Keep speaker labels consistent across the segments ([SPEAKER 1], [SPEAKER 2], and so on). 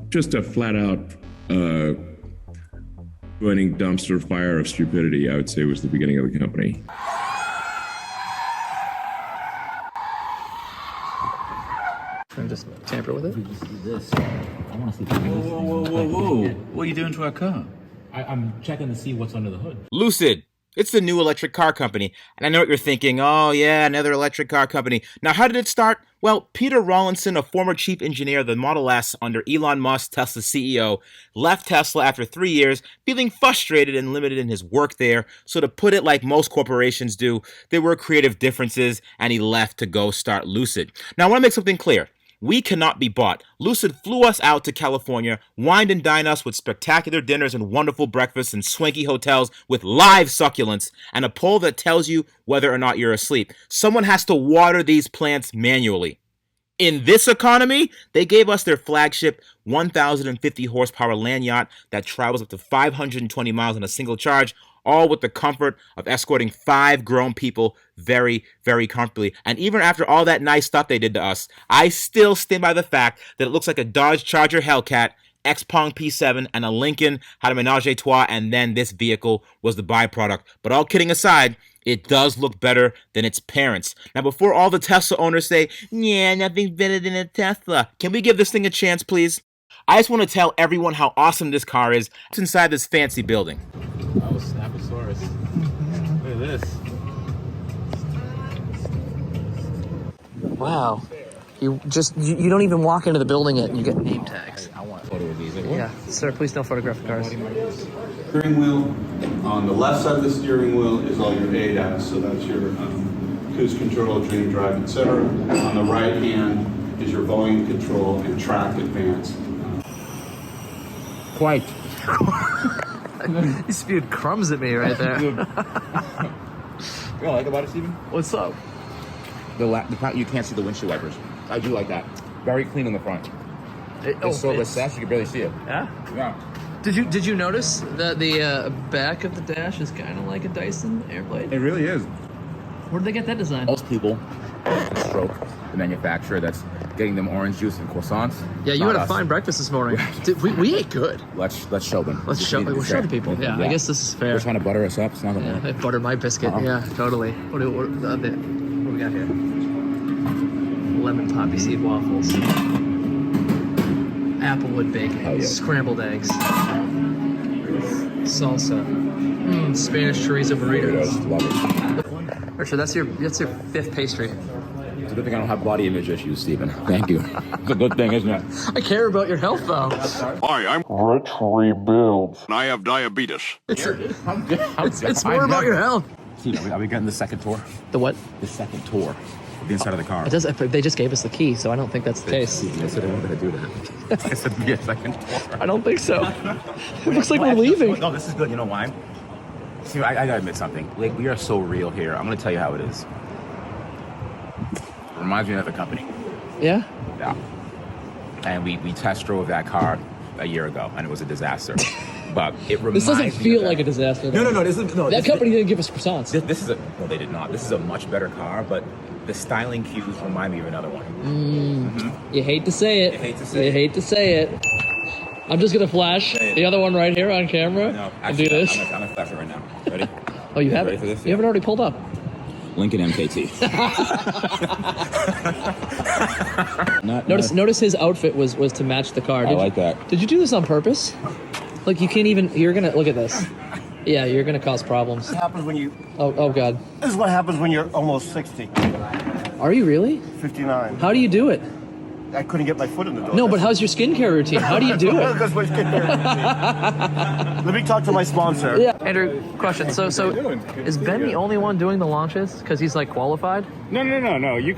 [SPEAKER 1] just a flat out joining dumpster fire of stupidity, I would say, was the beginning of the company.
[SPEAKER 2] And just tamper with it.
[SPEAKER 3] This. I want to see. Whoa! What are you doing to our car?
[SPEAKER 4] I'm checking to see what's under the hood.
[SPEAKER 5] Lucid. It's the new electric car company. And I know what you're thinking. Oh, yeah, another electric car company. Now, how did it start? Well, Peter Rawlinson, a former chief engineer of the Model S under Elon Musk, Tesla's CEO, left Tesla after 3 years, feeling frustrated and limited in his work there. So to put it like most corporations do, there were creative differences, and he left to go start Lucid. Now, I want to make something clear. We cannot be bought. Lucid flew us out to California, wined and dined us with spectacular dinners and wonderful breakfasts in swanky hotels with live succulents and a poll that tells you whether or not you're asleep. Someone has to water these plants manually. In this economy, they gave us their flagship 1,050 horsepower land yacht that travels up to 520 miles on a single charge, all with the comfort of escorting 5 grown people very, very comfortably. And even after all that nice stuff they did to us, I still stand by the fact that it looks like a Dodge Charger Hellcat, X-Pong P7, and a Lincoln had a menage a trois, and then this vehicle was the byproduct. But all kidding aside, it does look better than its parents. Now, before all the Tesla owners say, yeah, nothing's better than a Tesla, can we give this thing a chance, please? I just want to tell everyone how awesome this car is. It's inside this fancy building.
[SPEAKER 4] Oh, Snaposaurus. Look at this.
[SPEAKER 2] Wow. You don't even walk into the building yet and you get name tags.
[SPEAKER 4] I want a photo of these.
[SPEAKER 2] Yeah, sir, please don't photograph the cars.
[SPEAKER 6] Steering wheel. On the left side of the steering wheel is all your ADAS, so that's your cruise control, dream drive, etc. On the right hand is your volume control and track advance.
[SPEAKER 4] Quite.
[SPEAKER 2] You spewed crumbs at me right there.
[SPEAKER 3] You know what I like about it, Steven?
[SPEAKER 2] What's up?
[SPEAKER 3] You can't see the windshield wipers. I do like that. Very clean on the front. It's so recessed you can barely see it.
[SPEAKER 2] Yeah?
[SPEAKER 3] Yeah.
[SPEAKER 2] Did you notice that the back of the dash is kind of like a Dyson Airblade?
[SPEAKER 3] It really is.
[SPEAKER 2] Where did they get that design?
[SPEAKER 3] Most people stroke the manufacturer that's getting them orange juice and croissants.
[SPEAKER 2] Yeah, you had a fine breakfast this morning. We ate good.
[SPEAKER 3] Let's show them.
[SPEAKER 2] We'll show the people. Yeah, I guess this is fair.
[SPEAKER 3] They're trying to butter us up. It's not gonna work.
[SPEAKER 2] They butter my biscuit. Yeah, totally. What do we got here? Lemon poppy seed waffles. Applewood bacon. Scrambled eggs. Salsa. Spanish chorizo burritos.
[SPEAKER 3] Love it.
[SPEAKER 2] Richard, that's your 5th pastry.
[SPEAKER 3] It's a good thing I don't have body image issues, Steven. Thank you. It's a good thing, isn't it?
[SPEAKER 2] I care about your health, though.
[SPEAKER 7] Hi, I'm RICHREBUILDS, and I have diabetes.
[SPEAKER 2] It's more about your health.
[SPEAKER 3] Steven, are we getting the second tour?
[SPEAKER 2] The what?
[SPEAKER 3] The second tour of the inside of the car.
[SPEAKER 2] They just gave us the key, so I don't think that's the case.
[SPEAKER 3] They said they weren't going to do that. I said, yeah, second tour.
[SPEAKER 2] I don't think so. It looks like we're leaving.
[SPEAKER 3] No, this is good. You know why? See, I gotta admit something. Like, we are so real here. I'm gonna tell you how it is. It reminds me of the company.
[SPEAKER 2] Yeah?
[SPEAKER 3] Yeah. And we test drove that car a year ago, and it was a disaster. But it reminds
[SPEAKER 2] This doesn't feel
[SPEAKER 3] me
[SPEAKER 2] like a disaster.
[SPEAKER 3] No.
[SPEAKER 2] That company didn't give us croissants.
[SPEAKER 3] No, they did not. This is a much better car, but the styling cues remind me of another one.
[SPEAKER 2] You hate to say it. You hate to say it. I'm just gonna flash the other one right here on camera and do this.
[SPEAKER 3] I'm gonna flash it right now. Ready?
[SPEAKER 2] Oh, you have it?
[SPEAKER 3] Ready for this?
[SPEAKER 2] You have it already pulled up.
[SPEAKER 3] Lincoln MKT.
[SPEAKER 2] Notice his outfit was to match the car.
[SPEAKER 3] I like that.
[SPEAKER 2] Did you do this on purpose? Like, you can't even, you're gonna, look at this. Yeah, you're gonna cause problems.
[SPEAKER 8] What happens when you...
[SPEAKER 2] Oh God.
[SPEAKER 8] This is what happens when you're almost 60.
[SPEAKER 2] Are you really?
[SPEAKER 8] 59.
[SPEAKER 2] How do you do it?
[SPEAKER 8] I couldn't get my foot in the door.
[SPEAKER 2] No, but how's your skincare routine? How do you do it?
[SPEAKER 8] Because my skincare routine. Let me talk to my sponsor.
[SPEAKER 2] Yeah. Andrew, question. So is Ben the only one doing the launches? Because he's like qualified?
[SPEAKER 9] No. He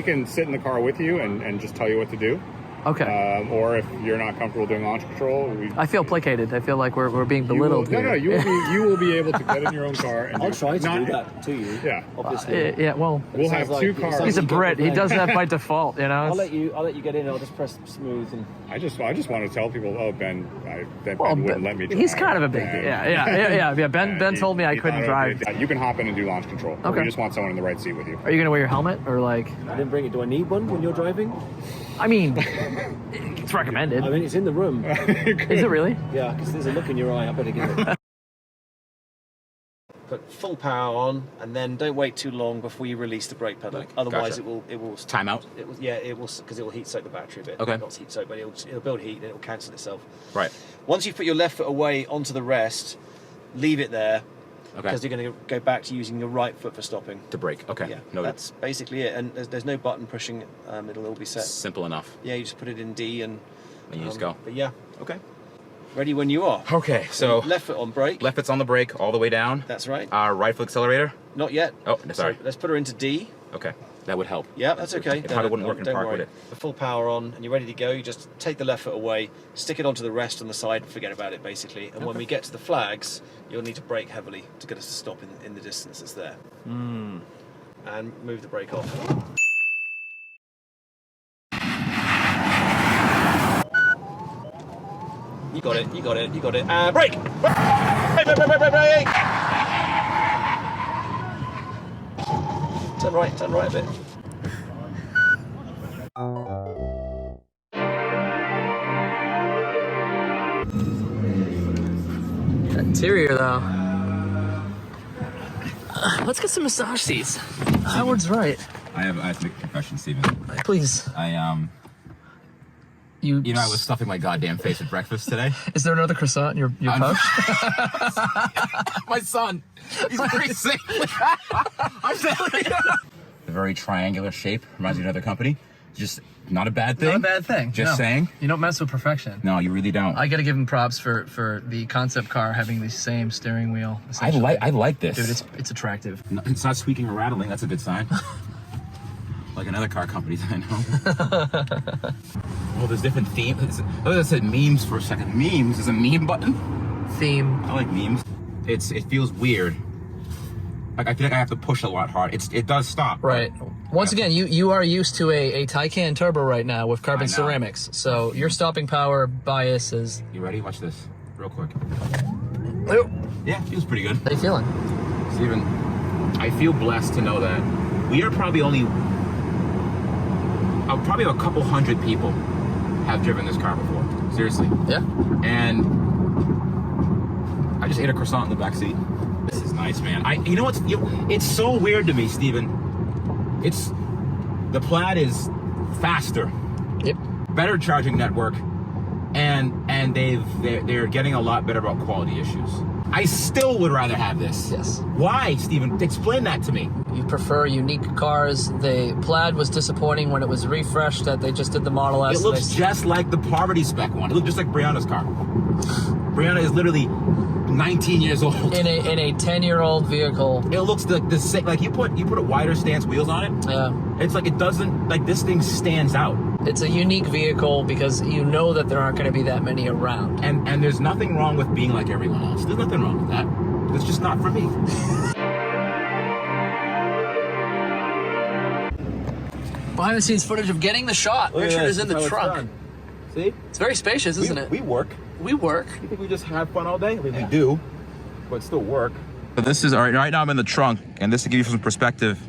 [SPEAKER 9] can sit in the car with you and just tell you what to do.
[SPEAKER 2] Okay.
[SPEAKER 9] Or if you're not comfortable doing launch control,
[SPEAKER 2] I feel placated. I feel like we're being belittled here.
[SPEAKER 9] You will be able to get in your own car. And
[SPEAKER 4] I'll try to do that to you.
[SPEAKER 9] Yeah.
[SPEAKER 4] Obviously.
[SPEAKER 2] Yeah. Well,
[SPEAKER 9] we'll have two cars.
[SPEAKER 2] He's a Brit. He does that by default. You know.
[SPEAKER 4] I'll let you get in. I'll just press smooth and.
[SPEAKER 9] I just want to tell people. Oh, Ben wouldn't let me drive.
[SPEAKER 2] He's kind of a big. Yeah. Ben told me I couldn't drive.
[SPEAKER 9] You can hop in and do launch control.
[SPEAKER 2] Okay.
[SPEAKER 9] We just want someone in the right seat with you.
[SPEAKER 2] Are you gonna wear your helmet or like?
[SPEAKER 4] I didn't bring it. Do I need one when you're driving?
[SPEAKER 2] I mean, it's recommended.
[SPEAKER 10] I mean, it's in the room.
[SPEAKER 2] Is it really?
[SPEAKER 10] Yeah, because there's a look in your eye. I better give it. Put full power on, and then don't wait too long before you release the brake pedal. Otherwise,
[SPEAKER 3] Gotcha.
[SPEAKER 10] it will
[SPEAKER 3] Time out?
[SPEAKER 10] It will, yeah, it will, because it will heat soak the battery a bit.
[SPEAKER 3] Okay.
[SPEAKER 10] Not heat soak, but it'll build heat and it will cancel itself.
[SPEAKER 3] Right.
[SPEAKER 10] Once you've put your left foot away onto the rest, leave it there.
[SPEAKER 3] Okay.
[SPEAKER 10] Because you're going to go back to using your right foot for stopping.
[SPEAKER 3] To brake. Okay.
[SPEAKER 10] Yeah,
[SPEAKER 3] Noted.
[SPEAKER 10] that's basically it. And there's no button pushing it. It'll all be set.
[SPEAKER 3] Simple enough.
[SPEAKER 10] Yeah, you just put it in D and
[SPEAKER 3] you just go.
[SPEAKER 10] But yeah,
[SPEAKER 3] Okay.
[SPEAKER 10] ready when you are.
[SPEAKER 3] Okay, so
[SPEAKER 10] Left foot on brake.
[SPEAKER 3] left foot's on the brake all the way down.
[SPEAKER 10] That's right.
[SPEAKER 3] Right foot accelerator.
[SPEAKER 10] Not yet.
[SPEAKER 3] Oh, sorry.
[SPEAKER 10] So let's put her into D.
[SPEAKER 3] Okay, that would help.
[SPEAKER 10] Yeah, that's okay.
[SPEAKER 3] It probably wouldn't work in
[SPEAKER 10] don't
[SPEAKER 3] park,
[SPEAKER 10] worry.
[SPEAKER 3] would it?
[SPEAKER 10] The full power on, and you're ready to go. You just take the left foot away, stick it onto the rest on the side, forget about it basically. And when we get to the flags, you'll need to brake heavily to get us to stop in the distance that's there. And move the brake off. You got it, you got it, you got it. And brake! Brake! Turn right a bit.
[SPEAKER 2] Interior though. Let's get some massage seats. Howard's right.
[SPEAKER 3] I have to make a confession, Steven.
[SPEAKER 2] Please.
[SPEAKER 3] You know, I was stuffing my goddamn face with breakfast today.
[SPEAKER 2] Is there another croissant in your pouch?
[SPEAKER 3] My son, he's very sick. I'm telling you. A very triangular shape reminds me of another company. Just not a bad thing.
[SPEAKER 2] Not a bad thing.
[SPEAKER 3] Just saying.
[SPEAKER 2] You don't mess with perfection.
[SPEAKER 3] No, you really don't.
[SPEAKER 2] I gotta give him props for the concept car having the same steering wheel.
[SPEAKER 3] I like this.
[SPEAKER 2] Dude, it's attractive.
[SPEAKER 3] No, it's not squeaking or rattling. That's a good sign. Like another car company that I know. Oh, there's different themes. I said memes for a second. Memes is a meme button.
[SPEAKER 2] Theme.
[SPEAKER 3] I like memes. It feels weird. Like I feel like I have to push a lot hard. It does stop.
[SPEAKER 2] Right. Once again, you are used to a Taycan turbo right now with carbon ceramics. So your stopping power bias is.
[SPEAKER 3] You ready? Watch this, real quick.
[SPEAKER 2] Oh.
[SPEAKER 3] Yeah, feels pretty good.
[SPEAKER 2] How you feeling?
[SPEAKER 3] Steven, I feel blessed to know that we are probably probably a couple hundred people have driven this car before. Seriously.
[SPEAKER 2] Yeah.
[SPEAKER 3] And I just ate a croissant in the back seat. This is nice, man. You know what's? It's so weird to me, Steven. The Plaid is faster.
[SPEAKER 2] Yep.
[SPEAKER 3] Better charging network, and they're getting a lot better about quality issues. I still would rather have this.
[SPEAKER 2] Yes.
[SPEAKER 3] Why, Steven? Explain that to me.
[SPEAKER 2] You prefer unique cars. The Plaid was disappointing when it was refreshed that they just did the Model S.
[SPEAKER 3] It looks just like the poverty spec one. It looks just like Brianna's car. Brianna is literally 19 years old.
[SPEAKER 2] In a 10-year-old vehicle.
[SPEAKER 3] It looks like the same. Like you put a wider stance wheels on it.
[SPEAKER 2] Yeah.
[SPEAKER 3] It's like it doesn't, like this thing stands out.
[SPEAKER 2] It's a unique vehicle because you know that there aren't going to be that many around.
[SPEAKER 3] And there's nothing wrong with being like everyone else. There's nothing wrong with that. It's just not for me.
[SPEAKER 2] Behind the scenes footage of getting the shot. Richard is in the trunk.
[SPEAKER 3] See?
[SPEAKER 2] It's very spacious, isn't it?
[SPEAKER 3] We work.
[SPEAKER 2] We work.
[SPEAKER 3] You think we just have fun all day? I mean, we do, but still work. So this is, all right now I'm in the trunk, and this to give you some perspective.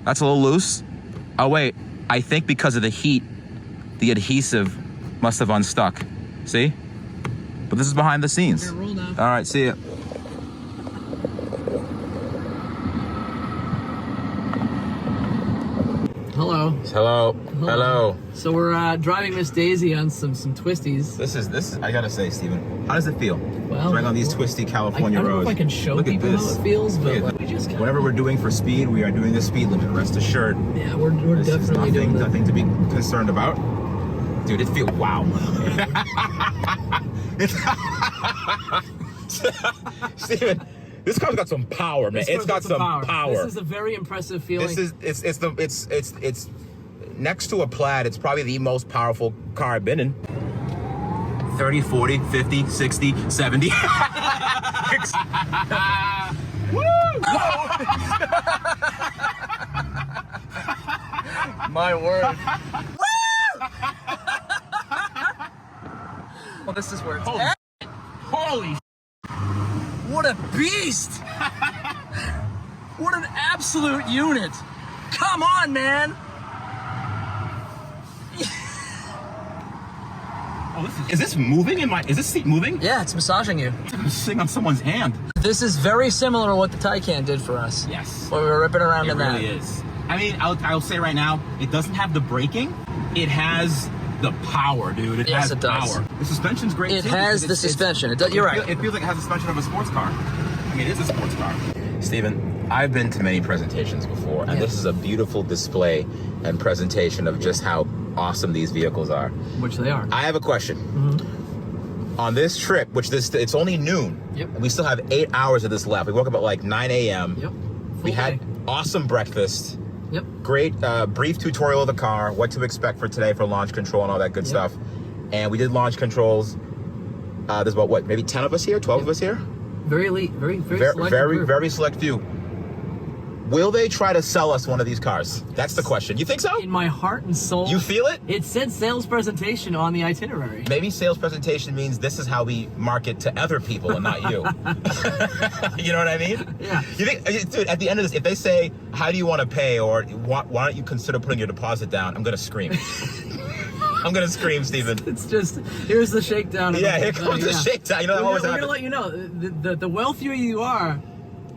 [SPEAKER 3] That's a little loose. Oh wait, I think because of the heat, the adhesive must have unstuck. See? But this is behind the scenes.
[SPEAKER 2] Roll now.
[SPEAKER 3] All right, see ya.
[SPEAKER 2] Hello.
[SPEAKER 3] Hello. Hello.
[SPEAKER 2] So we're driving Miss Daisy on some twisties.
[SPEAKER 3] This is. I gotta say, Steven, how does it feel?
[SPEAKER 2] Well,
[SPEAKER 3] driving on these twisty California
[SPEAKER 2] I don't
[SPEAKER 3] roads.
[SPEAKER 2] know if I can show
[SPEAKER 3] Look at
[SPEAKER 2] people
[SPEAKER 3] this.
[SPEAKER 2] how it feels, but
[SPEAKER 3] Look at
[SPEAKER 2] like, we just
[SPEAKER 3] whatever we're doing for speed, we are doing the speed limit. Rest assured.
[SPEAKER 2] Yeah, we're
[SPEAKER 3] This
[SPEAKER 2] definitely
[SPEAKER 3] is
[SPEAKER 2] doing
[SPEAKER 3] nothing to be concerned about. Dude, it feels wow. Steven, this car's got some power, man. It's got some power.
[SPEAKER 2] This is a very impressive feeling.
[SPEAKER 3] It's next to a Plaid, it's probably the most powerful car I've been in. 30, 40, 50, 60, 70. Woo!
[SPEAKER 2] My word. Well, this is where it's at.
[SPEAKER 3] Holy
[SPEAKER 2] What a beast! What an absolute unit! Come on, man!
[SPEAKER 3] Is this moving is this seat moving?
[SPEAKER 2] Yeah, it's massaging you.
[SPEAKER 3] I'm sitting on someone's hand.
[SPEAKER 2] This is very similar to what the Taycan did for us.
[SPEAKER 3] Yes.
[SPEAKER 2] When we were ripping around in that.
[SPEAKER 3] It really is. I mean, I'll say right now, it doesn't have the braking. It has the power, dude. It has power. The suspension's great,
[SPEAKER 2] It
[SPEAKER 3] too.
[SPEAKER 2] has the suspension. You're right.
[SPEAKER 3] It feels like it has the suspension of a sports car. I mean, it is a sports car. Steven, I've been to many presentations before, and this is a beautiful display and presentation of just how awesome these vehicles are.
[SPEAKER 2] Which they are.
[SPEAKER 3] I have a question. On this trip, it's only noon.
[SPEAKER 2] Yep.
[SPEAKER 3] And we still have 8 hours of this left. We woke up at like 9 a.m.
[SPEAKER 2] Yep.
[SPEAKER 3] We had awesome breakfast.
[SPEAKER 2] Yep.
[SPEAKER 3] Great brief tutorial of the car, what to expect for today for launch control and all that good stuff. And we did launch controls. There's about what, maybe 10 of us here, 12 of us here?
[SPEAKER 2] Very elite,
[SPEAKER 3] very select few. Will they try to sell us one of these cars? That's the question. You think so?
[SPEAKER 2] In my heart and soul.
[SPEAKER 3] You feel it?
[SPEAKER 2] It said sales presentation on the itinerary.
[SPEAKER 3] Maybe sales presentation means this is how we market to other people and not you. You know what I mean?
[SPEAKER 2] Yeah.
[SPEAKER 3] You think, dude, at the end of this, if they say, how do you want to pay, or why don't you consider putting your deposit down, I'm going to scream. I'm going to scream, Steven.
[SPEAKER 2] It's just, here's the shakedown.
[SPEAKER 3] Yeah, here comes the shakedown. You know, that always happens.
[SPEAKER 2] We're going to let you know, the wealthier you are,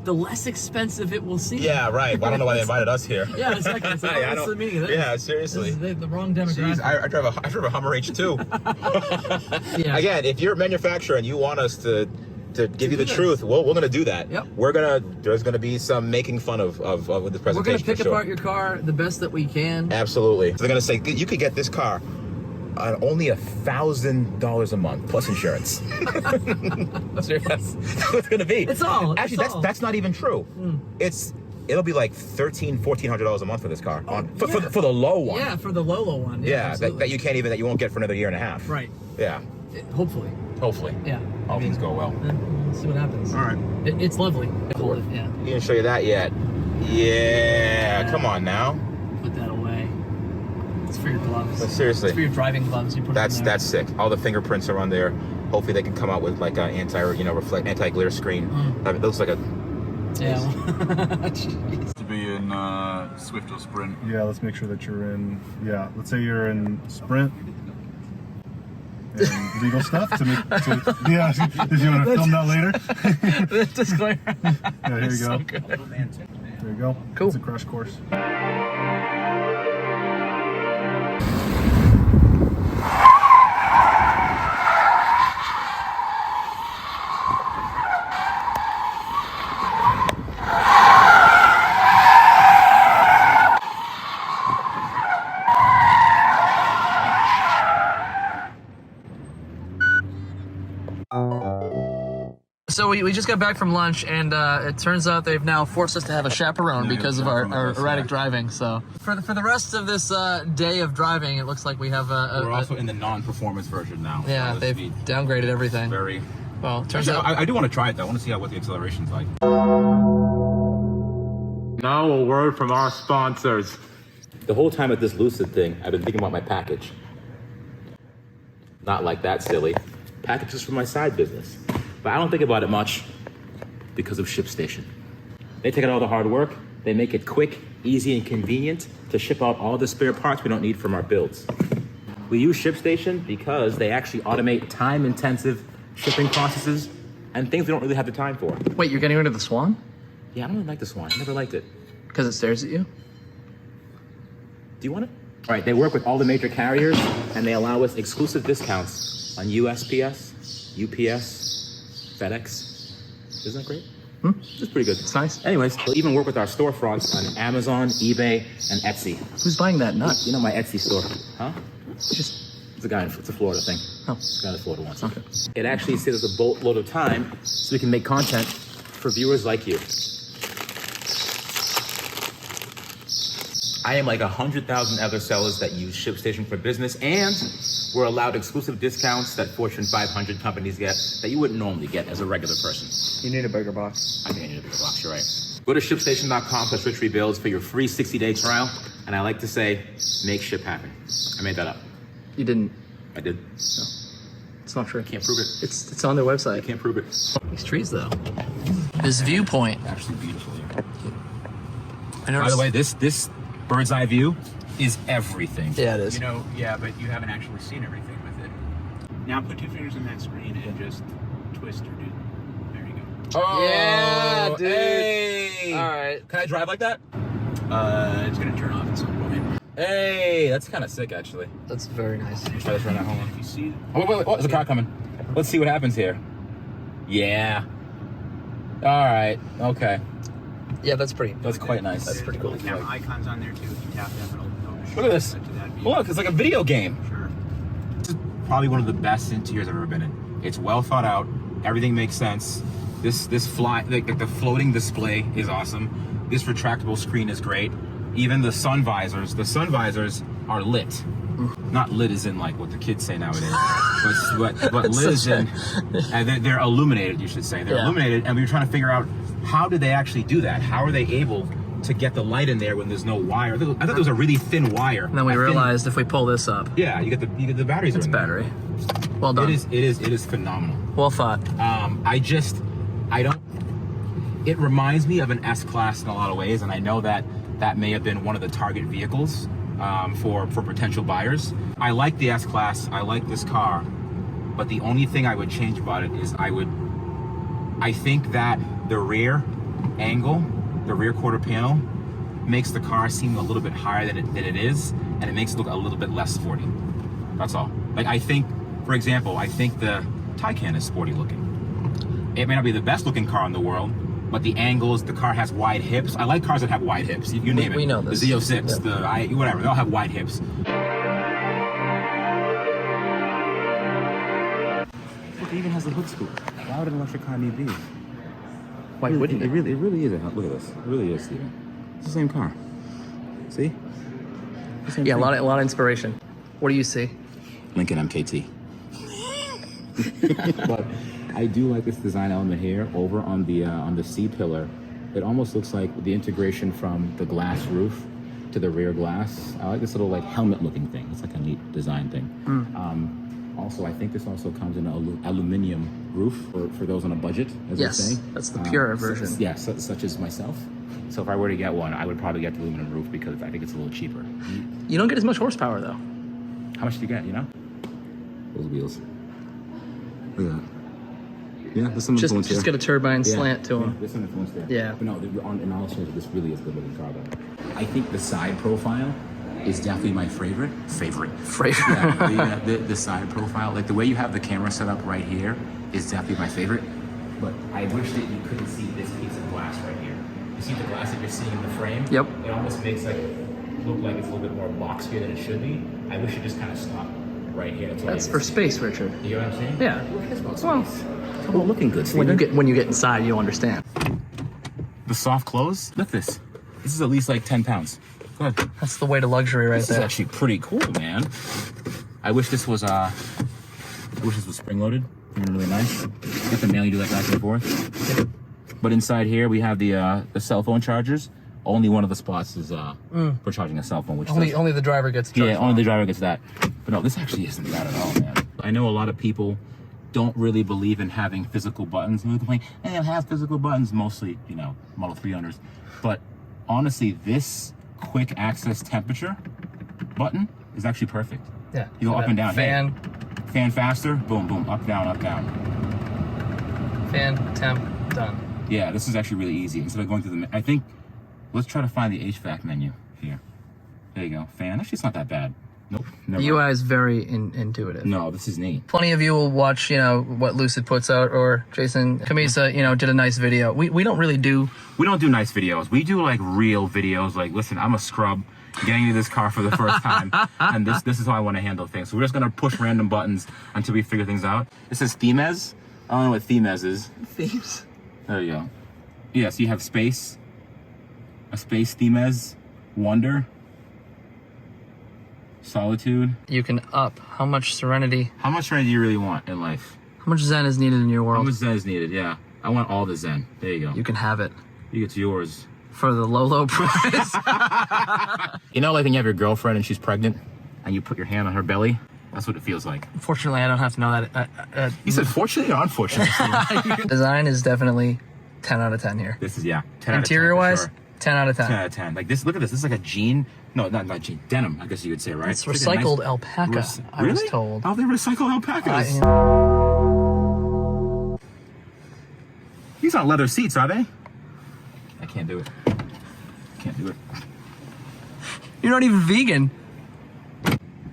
[SPEAKER 2] the less expensive it will seem.
[SPEAKER 3] Yeah, right. Well, I don't know why they invited us here.
[SPEAKER 2] Yeah, exactly. So what's the meaning of this?
[SPEAKER 3] Yeah, seriously.
[SPEAKER 2] This is the wrong demographic.
[SPEAKER 3] Jeez, I drive a Hummer H2.
[SPEAKER 2] Yeah.
[SPEAKER 3] Again, if you're a manufacturer and you want us to give you the truth, we're going to do that.
[SPEAKER 2] Yep.
[SPEAKER 3] There's going to be some making fun of the presentation.
[SPEAKER 2] We're going to pick apart your car the best that we can.
[SPEAKER 3] Absolutely. So they're going to say, you could get this car only $1,000 a month plus insurance. That's what it's going to be.
[SPEAKER 2] It's all.
[SPEAKER 3] Actually, that's not even true. It'll be like $1,400 a month for this car for the low one.
[SPEAKER 2] Yeah, for the low one.
[SPEAKER 3] Yeah, that you won't get for another year and a half.
[SPEAKER 2] Right.
[SPEAKER 3] Yeah.
[SPEAKER 2] Hopefully.
[SPEAKER 3] Yeah. All things go well.
[SPEAKER 2] We'll see what happens.
[SPEAKER 3] All right.
[SPEAKER 2] It's lovely. Yeah.
[SPEAKER 3] He didn't show you that yet. Yeah. Come on now.Ut
[SPEAKER 2] that away. It's for your gloves.
[SPEAKER 3] But seriously.
[SPEAKER 2] It's for your driving gloves. You put
[SPEAKER 3] that's sick. All the fingerprints are on there. Hopefully they can come out with like an anti-glare screen. It looks like a.
[SPEAKER 2] Yeah.
[SPEAKER 6] To be in Swift or Sprint.
[SPEAKER 8] Yeah, let's make sure that you're in. Yeah, let's say you're in Sprint. And legal stuff if you want to film that later.
[SPEAKER 2] Disclaimer.
[SPEAKER 8] Yeah, here you go.
[SPEAKER 2] So good.
[SPEAKER 8] There you go.
[SPEAKER 2] Cool.
[SPEAKER 8] It's a crash course.
[SPEAKER 2] So we just got back from lunch, and it turns out they've now forced us to have a chaperone because of our erratic driving. So for the rest of this day of driving, it looks like we have
[SPEAKER 3] We're also in the non-performance version now.
[SPEAKER 2] Yeah, they've downgraded everything.
[SPEAKER 3] Very.
[SPEAKER 2] Well, it turns out
[SPEAKER 3] I do want to try it though. I want to see what the acceleration's like. Now a word from our sponsors. The whole time at this Lucid thing, I've been thinking about my package. Not like that, silly. Packages for my side business. But I don't think about it much because of ShipStation. They take out all the hard work, they make it quick, easy, and convenient to ship out all the spare parts we don't need from our builds. We use ShipStation because they actually automate time-intensive shipping processes and things we don't really have the time for.
[SPEAKER 2] Wait, you're getting rid of the Swan?
[SPEAKER 3] Yeah, I don't really like the Swan. I never liked it.
[SPEAKER 2] Because it stares at you?
[SPEAKER 3] Do you want it? All right, they work with all the major carriers, and they allow us exclusive discounts on USPS, UPS, FedEx. Isn't that great? It's pretty good.
[SPEAKER 2] It's nice.
[SPEAKER 3] Anyways, we'll even work with our storefronts on Amazon, eBay, and Etsy.
[SPEAKER 2] Who's buying that nut?
[SPEAKER 3] You know my Etsy store, huh? It's a Florida thing.
[SPEAKER 2] Oh.
[SPEAKER 3] It's a guy in Florida once.
[SPEAKER 2] Okay.
[SPEAKER 3] It actually saves us a boatload of time so we can make content for viewers like you. I am like 100,000 other sellers that use ShipStation for business, and we're allowed exclusive discounts that Fortune 500 companies get that you wouldn't normally get as a regular person.
[SPEAKER 2] You need a bigger box.
[SPEAKER 3] I think I need a bigger box, you're right. Go to shipstation.com/RichRebuilds for your free 60-day trial, and I like to say, make ship happen. I made that up.
[SPEAKER 2] You didn't.
[SPEAKER 3] I did.
[SPEAKER 2] No. It's not true.
[SPEAKER 3] Can't prove it.
[SPEAKER 2] It's on their website.
[SPEAKER 3] I can't prove it.
[SPEAKER 2] These trees, though. This viewpoint.
[SPEAKER 3] Actually beautiful here.
[SPEAKER 2] By
[SPEAKER 3] the way, this bird's eye view is everything.
[SPEAKER 2] Yeah, it is.
[SPEAKER 11] You know, yeah, but you haven't actually seen everything with it.
[SPEAKER 5] Now put 2 fingers on that screen and just twist or do. There you go.
[SPEAKER 3] Oh,
[SPEAKER 2] Yeah, dude.
[SPEAKER 3] Hey.
[SPEAKER 2] All right.
[SPEAKER 3] Can I drive like that?
[SPEAKER 5] It's gonna turn off at some point.
[SPEAKER 3] Hey, that's kind of sick, actually.
[SPEAKER 2] That's very nice.
[SPEAKER 3] Try this right now. Hold on.
[SPEAKER 5] If you see,
[SPEAKER 3] Oh, wait, there's a car coming. Let's see what happens here. Yeah. All right. Okay.
[SPEAKER 2] Yeah, that's pretty.
[SPEAKER 3] That's quite nice.
[SPEAKER 2] That's pretty cool.
[SPEAKER 5] the camera icons on there too. If you tap that, it'll show
[SPEAKER 3] Look at this.
[SPEAKER 5] to that view.
[SPEAKER 3] Look, it's like a video game.
[SPEAKER 5] Sure.
[SPEAKER 3] This is probably one of the best interiors I've ever been in. It's well thought out. Everything makes sense. This like the floating display is awesome. This retractable screen is great. Even the sun visors are lit. Not lit as in like what the kids say nowadays, but lit as in, and they're illuminated, you should say. They're illuminated, and we were trying to figure out how did they actually do that? How are they able to get the light in there when there's no wire? I thought there was a really thin wire.
[SPEAKER 2] And then we realized if we pull this up,
[SPEAKER 3] Yeah, you get the batteries.
[SPEAKER 2] it's
[SPEAKER 3] are in there.
[SPEAKER 2] battery. Well done.
[SPEAKER 3] It is phenomenal.
[SPEAKER 2] Well thought.
[SPEAKER 3] I don't. It reminds me of an S-Class in a lot of ways, and I know that may have been one of the target vehicles for potential buyers. I like the S-Class. I like this car, but the only thing I would change about it is I think that the rear angle, the rear quarter panel, makes the car seem a little bit higher than it is, and it makes it look a little bit less sporty. That's all. Like I think, for example, I think the Taycan is sporty looking. It may not be the best looking car in the world, but the angles, the car has wide hips. I like cars that have wide hips. You name it.
[SPEAKER 2] We know this.
[SPEAKER 3] The Z06, whatever, they all have wide hips. Look, it even has the hood scoop. Why would an electric car need these?
[SPEAKER 2] Why wouldn't
[SPEAKER 3] it? It really is. Look at this. It really is, Steven. It's the same car. See?
[SPEAKER 2] Yeah, a lot of inspiration. What do you see?
[SPEAKER 3] Lincoln MKT. But I do like this design element here over on the C pillar. It almost looks like the integration from the glass roof to the rear glass. I like this little like helmet looking thing. It's like a neat design thing. Also, I think this also comes in an aluminum roof for those on a budget, as
[SPEAKER 2] Yes,
[SPEAKER 3] they say.
[SPEAKER 2] that's the pure version.
[SPEAKER 3] Such as myself. So if I were to get one, I would probably get the aluminum roof because I think it's a little cheaper.
[SPEAKER 2] You don't get as much horsepower though.
[SPEAKER 3] How much do you get, you know? Those wheels. Look at that. Yeah, there's some influence
[SPEAKER 2] Just
[SPEAKER 3] here.
[SPEAKER 2] get a turbine slant to them.
[SPEAKER 3] There's some influence there.
[SPEAKER 2] Yeah.
[SPEAKER 3] But no, in all seriousness, this really is a good looking car though. I think the side profile is definitely my favorite. Yeah, the side profile, like the way you have the camera set up right here is definitely my favorite. But I wish that you couldn't see this piece of glass right here. You see the glass that you're seeing in the frame?
[SPEAKER 2] Yep.
[SPEAKER 3] It almost makes look like it's a little bit more box here than it should be. I wish it just kind of stopped right here.
[SPEAKER 2] That's for space, Richard.
[SPEAKER 3] You know what I'm saying?
[SPEAKER 2] Yeah.
[SPEAKER 3] Who cares about
[SPEAKER 2] Well,
[SPEAKER 3] space? It's about looking good,
[SPEAKER 2] when you get inside, you'll understand.
[SPEAKER 3] The soft close? Look at this. This is at least like 10 pounds. Go ahead.
[SPEAKER 2] That's the way to luxury right
[SPEAKER 3] This
[SPEAKER 2] there.
[SPEAKER 3] is actually pretty cool, man. I wish this was spring loaded. Really nice. You have to manually do that back and forth. But inside here we have the cell phone chargers. Only one of the spots is for charging a cell phone, which
[SPEAKER 2] Only the driver gets charged.
[SPEAKER 3] yeah, only the driver gets that. But no, this actually isn't bad at all, man. I know a lot of people don't really believe in having physical buttons. And they complain, hey, I have physical buttons, mostly, Model 3 owners. But honestly, this quick access temperature button is actually perfect.
[SPEAKER 2] Yeah.
[SPEAKER 3] You go up and down.
[SPEAKER 2] Fan.
[SPEAKER 3] Hey, fan faster, boom, boom, up, down, up, down.
[SPEAKER 2] Fan, temp, done.
[SPEAKER 3] Yeah, this is actually really easy. Instead of going through I think, let's try to find the HVAC menu here. There you go, fan. Actually, it's not that bad. Nope. Never.
[SPEAKER 2] The UI is very intuitive.
[SPEAKER 3] No, this is neat.
[SPEAKER 2] Plenty of you will watch, what Lucid puts out, or Jason Camisa, did a nice video. We don't really do...
[SPEAKER 3] We don't do nice videos. We do like real videos. Like, listen, I'm a scrub getting into this car for the first time, and this is how I want to handle things. So we're just gonna push random buttons until we figure things out. This is Themes. I don't know what Themes is.
[SPEAKER 2] Themes?
[SPEAKER 3] There you go. Yeah, so you have space, a space Themes, wonder, solitude.
[SPEAKER 2] You can up how much serenity.
[SPEAKER 3] How much serenity do you really want in life?
[SPEAKER 2] How much zen is needed in your world?
[SPEAKER 3] How much zen is needed, yeah. I want all the zen. There you go.
[SPEAKER 2] You can have it.
[SPEAKER 3] It's yours.
[SPEAKER 2] For the low price.
[SPEAKER 3] Like when you have your girlfriend and she's pregnant and you put your hand on her belly? That's what it feels like.
[SPEAKER 2] Fortunately, I don't have to know that.
[SPEAKER 3] You said fortunately or unfortunately?
[SPEAKER 2] Design is definitely 10 out of 10 here.
[SPEAKER 3] This is, 10 out of 10.
[SPEAKER 2] Interior-wise,
[SPEAKER 3] Sure.
[SPEAKER 2] 10 out of 10.
[SPEAKER 3] 10 out of 10. Like this, look at this. This is like a jean No, not jean. Denim, I guess you could say, right?
[SPEAKER 2] It's recycled alpaca, I was told.
[SPEAKER 3] How they recycle alpacas? These aren't leather seats, are they? I can't do it. Can't do it.
[SPEAKER 2] You're not even vegan.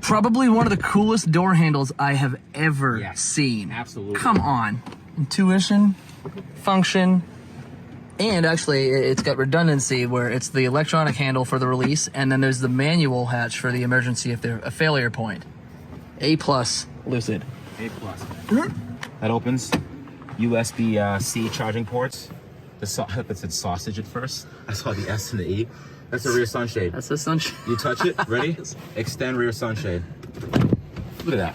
[SPEAKER 2] Probably one of the coolest door handles I have ever seen.
[SPEAKER 3] Absolutely.
[SPEAKER 2] Come on. Intuition, function, and actually it's got redundancy where it's the electronic handle for the release, and then there's the manual hatch for the emergency if there's a failure point. A+, Lucid.
[SPEAKER 3] A+. That opens. USB-C charging ports. That said sausage at first. I saw the S and the E. That's the rear sunshade.
[SPEAKER 2] That's the sunshade.
[SPEAKER 3] You touch it. Ready? Extend rear sunshade. Look at that.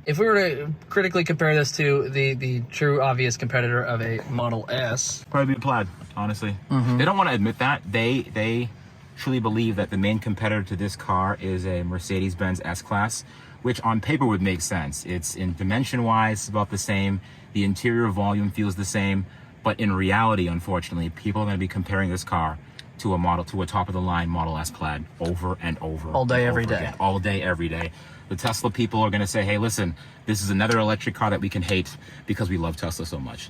[SPEAKER 2] If we were to critically compare this to the true obvious competitor of a Model S,
[SPEAKER 3] Probably be Plaid, honestly. They don't want to admit that. They truly believe that the main competitor to this car is a Mercedes-Benz S-Class, which on paper would make sense. It's in dimension-wise about the same. The interior volume feels the same. But in reality, unfortunately, people are going to be comparing this car to a top-of-the-line Model S Plaid over and over.
[SPEAKER 2] All day,
[SPEAKER 3] and
[SPEAKER 2] every
[SPEAKER 3] over
[SPEAKER 2] day.
[SPEAKER 3] again. All day, every day. The Tesla people are going to say, hey, listen, this is another electric car that we can hate because we love Tesla so much.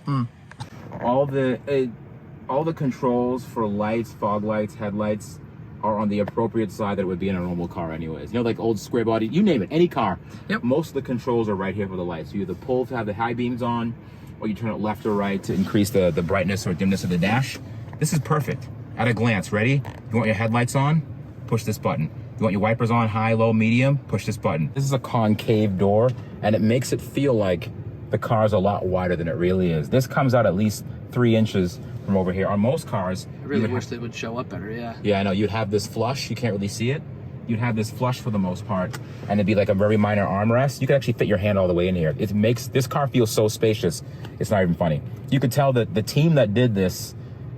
[SPEAKER 3] All the controls for lights, fog lights, headlights are on the appropriate side that it would be in a normal car anyways. You know, like old square body, you name it, any car.
[SPEAKER 2] Yep.
[SPEAKER 3] Most of the controls are right here for the lights. You either pull to have the high beams on, or you turn it left or right to increase the brightness or dimness of the dash. This is perfect. At a glance, ready? You want your headlights on? Push this button. You want your wipers on, high, low, medium? Push this button. This is a concave door, and it makes it feel like the car is a lot wider than it really is. This comes out at least 3 inches from over here. On most cars,
[SPEAKER 2] I really wish they would show up better, yeah.
[SPEAKER 3] Yeah, I know. You'd have this flush. You can't really see it. You'd have this flush for the most part, and it'd be like a very minor armrest. You could actually fit your hand all the way in here. It makes this car feel so spacious. It's not even funny. You could tell that the team that did this,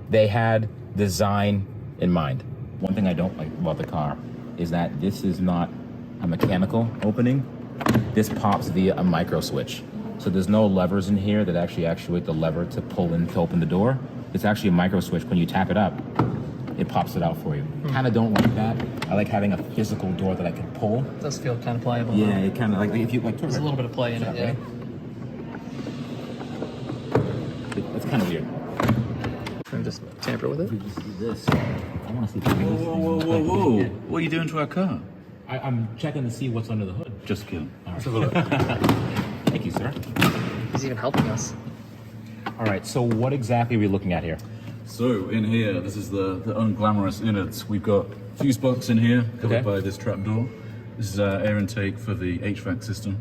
[SPEAKER 3] they had design in mind. One thing I don't like about the car is that this is not a mechanical opening. This pops via a micro switch. So there's no levers in here that actually actuate the lever to pull in to open the door. It's actually a micro switch. When you tap it up, it pops it out for you. Kind of don't like that. I like having a physical door that I can pull.
[SPEAKER 2] It does feel kind of pliable.
[SPEAKER 3] Yeah, it kind of like if you like.
[SPEAKER 2] There's a little bit of play in it, yeah.
[SPEAKER 3] It's kind of weird.
[SPEAKER 2] Can just tamper with it?
[SPEAKER 3] Just do this. I want to see if
[SPEAKER 4] Whoa. What are you doing to our car?
[SPEAKER 3] I'm checking to see what's under the hood.
[SPEAKER 4] Just kidding.
[SPEAKER 3] All right.
[SPEAKER 4] Let's have a look.
[SPEAKER 3] Thank you, sir.
[SPEAKER 2] He's even helping us.
[SPEAKER 3] All right, so what exactly are we looking at here?
[SPEAKER 4] So in here, this is the unglamorous innards. We've got fuse box in here, covered by this trap door. This is our air intake for the HVAC system.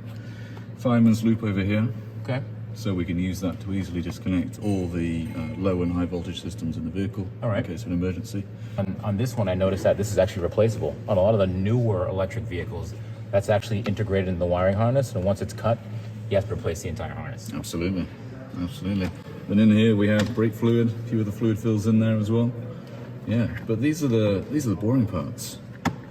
[SPEAKER 4] Fireman's loop over here.
[SPEAKER 3] Okay.
[SPEAKER 4] So we can use that to easily disconnect all the low and high voltage systems in the vehicle.
[SPEAKER 3] All right.
[SPEAKER 4] In case of an emergency.
[SPEAKER 3] On this one, I noticed that this is actually replaceable. On a lot of the newer electric vehicles, that's actually integrated in the wiring harness, and once it's cut, you have to replace the entire harness.
[SPEAKER 4] Absolutely. And in here we have brake fluid, a few of the fluid fills in there as well. Yeah, but these are the boring parts.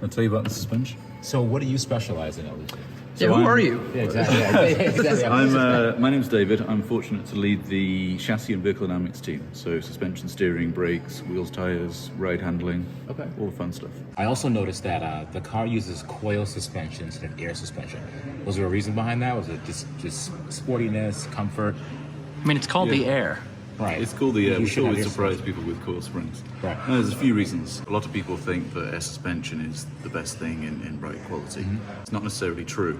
[SPEAKER 4] I'll tell you about the suspension.
[SPEAKER 3] So what do you specialize in, at least?
[SPEAKER 2] Yeah, who are you?
[SPEAKER 3] Yeah, exactly. Exactly.
[SPEAKER 4] My name's David. I'm fortunate to lead the chassis and vehicle dynamics team. So suspension, steering, brakes, wheels, tires, ride handling, all the fun stuff.
[SPEAKER 3] I also noticed that the car uses coil suspension instead of air suspension. Was there a reason behind that? Was it just sportiness, comfort?
[SPEAKER 2] I mean, it's called the Air.
[SPEAKER 3] Right.
[SPEAKER 4] It's called the Air.
[SPEAKER 3] You
[SPEAKER 4] We
[SPEAKER 3] should have
[SPEAKER 4] always
[SPEAKER 3] air
[SPEAKER 4] surprise people with coil springs.
[SPEAKER 3] Right.
[SPEAKER 4] There's a few reasons. A lot of people think that air suspension is the best thing in ride quality. It's not necessarily true.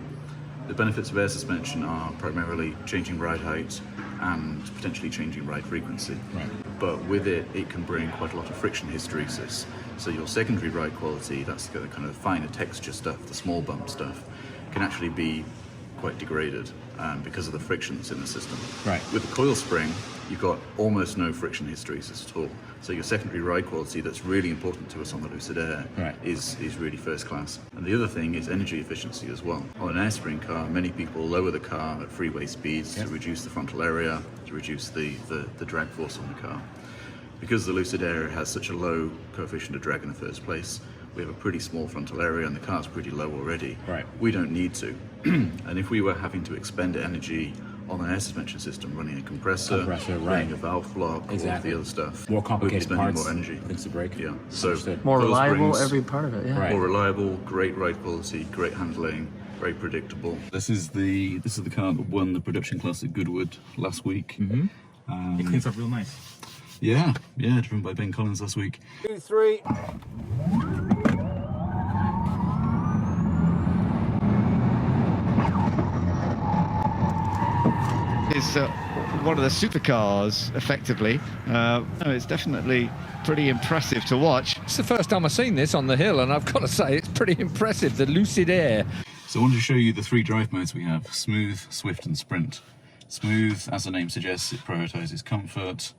[SPEAKER 4] The benefits of air suspension are primarily changing ride height and potentially changing ride frequency.
[SPEAKER 3] Right.
[SPEAKER 4] But with it, it can bring quite a lot of friction hysteresis. So your secondary ride quality, that's the kind of finer texture stuff, the small bump stuff, can actually be quite degraded because of the frictions in the system.
[SPEAKER 3] Right.
[SPEAKER 4] With the coil spring, you've got almost no friction hysteresis at all. So your secondary ride quality that's really important to us on the Lucid Air is really first class. And the other thing is energy efficiency as well. On an air spring car, many people lower the car at freeway speeds to reduce the frontal area, to reduce the drag force on the car. Because the Lucid Air has such a low coefficient of drag in the first place, we have a pretty small frontal area and the car's pretty low already.
[SPEAKER 3] Right.
[SPEAKER 4] We don't need to. And if we were having to expend energy on an air suspension system, running a compressor,
[SPEAKER 3] right.
[SPEAKER 4] running a valve block, all of
[SPEAKER 3] Exactly.
[SPEAKER 4] the other stuff.
[SPEAKER 3] More complicated
[SPEAKER 4] We'll be spending
[SPEAKER 3] parts,
[SPEAKER 4] more energy.
[SPEAKER 3] things to break.
[SPEAKER 4] Yeah. So
[SPEAKER 3] Understood.
[SPEAKER 2] More
[SPEAKER 4] coil
[SPEAKER 2] reliable,
[SPEAKER 4] springs,
[SPEAKER 2] every part of it. Yeah.
[SPEAKER 3] Right.
[SPEAKER 4] more reliable, great ride quality, great handling, very predictable. This is the car that won the production class at Goodwood last week.
[SPEAKER 3] It cleans up real nice.
[SPEAKER 4] Yeah, driven by Ben Collins last week.
[SPEAKER 10] 2, 3.
[SPEAKER 11] Is one of the supercars, effectively. It's definitely pretty impressive to watch.
[SPEAKER 12] It's the first time I've seen this on the hill, and I've got to say it's pretty impressive, the Lucid Air.
[SPEAKER 4] So I wanted to show you the 3 drive modes we have: Smooth, Swift and Sprint. Smooth, as the name suggests, it prioritizes comfort.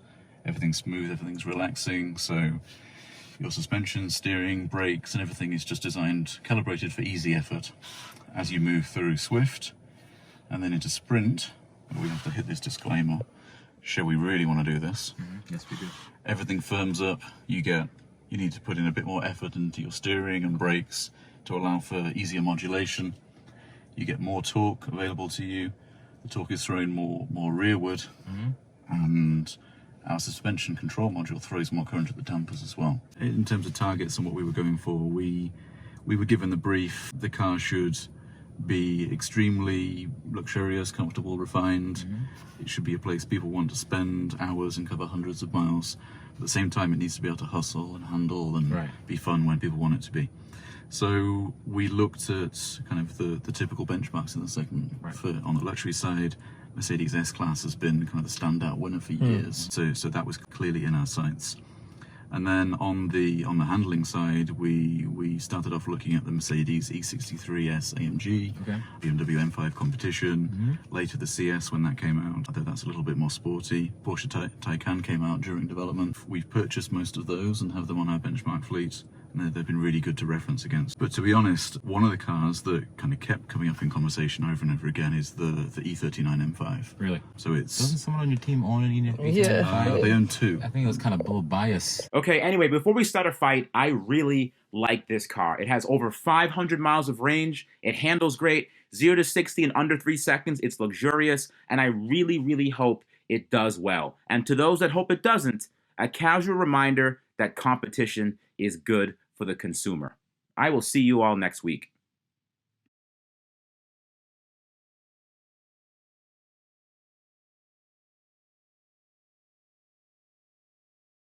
[SPEAKER 4] Everything's smooth, everything's relaxing, so your suspension, steering, brakes and everything is just designed, calibrated for easy effort. As you move through Swift and then into Sprint, we have to hit this disclaimer, shall we really want to do this?
[SPEAKER 3] Yes, we do.
[SPEAKER 4] Everything firms up, you need to put in a bit more effort into your steering and brakes to allow for easier modulation. You get more torque available to you. The torque is thrown more rearward, and our suspension control module throws more current at the dampers as well. In terms of targets and what we were going for, we were given the brief: the car should be extremely luxurious, comfortable, refined. It should be a place people want to spend hours and cover hundreds of miles. At the same time, it needs to be able to hustle and handle and be fun when people want it to be. So we looked at kind of the typical benchmarks in the segment. On the luxury side, Mercedes S-Class has been kind of the standout winner for years. So that was clearly in our sights. And then on the handling side, we started off looking at the Mercedes E63S AMG, BMW M5 Competition, later the CS when that came out, although that's a little bit more sporty. Porsche Taycan came out during development. We've purchased most of those and have them on our benchmark fleet. And they've been really good to reference against. But to be honest, one of the cars that kind of kept coming up in conversation over and over again is the E39 M5.
[SPEAKER 3] Really?
[SPEAKER 4] So it's...
[SPEAKER 3] Doesn't someone on your team own an E39?
[SPEAKER 2] Yeah.
[SPEAKER 4] They own 2.
[SPEAKER 3] I think it was kind of a little bias.
[SPEAKER 5] Okay, anyway, before we start a fight, I really like this car. It has over 500 miles of range. It handles great. 0 to 60 in under 3 seconds. It's luxurious. And I really, really hope it does well. And to those that hope it doesn't, a casual reminder that competition is good for the consumer. I will see you all next week.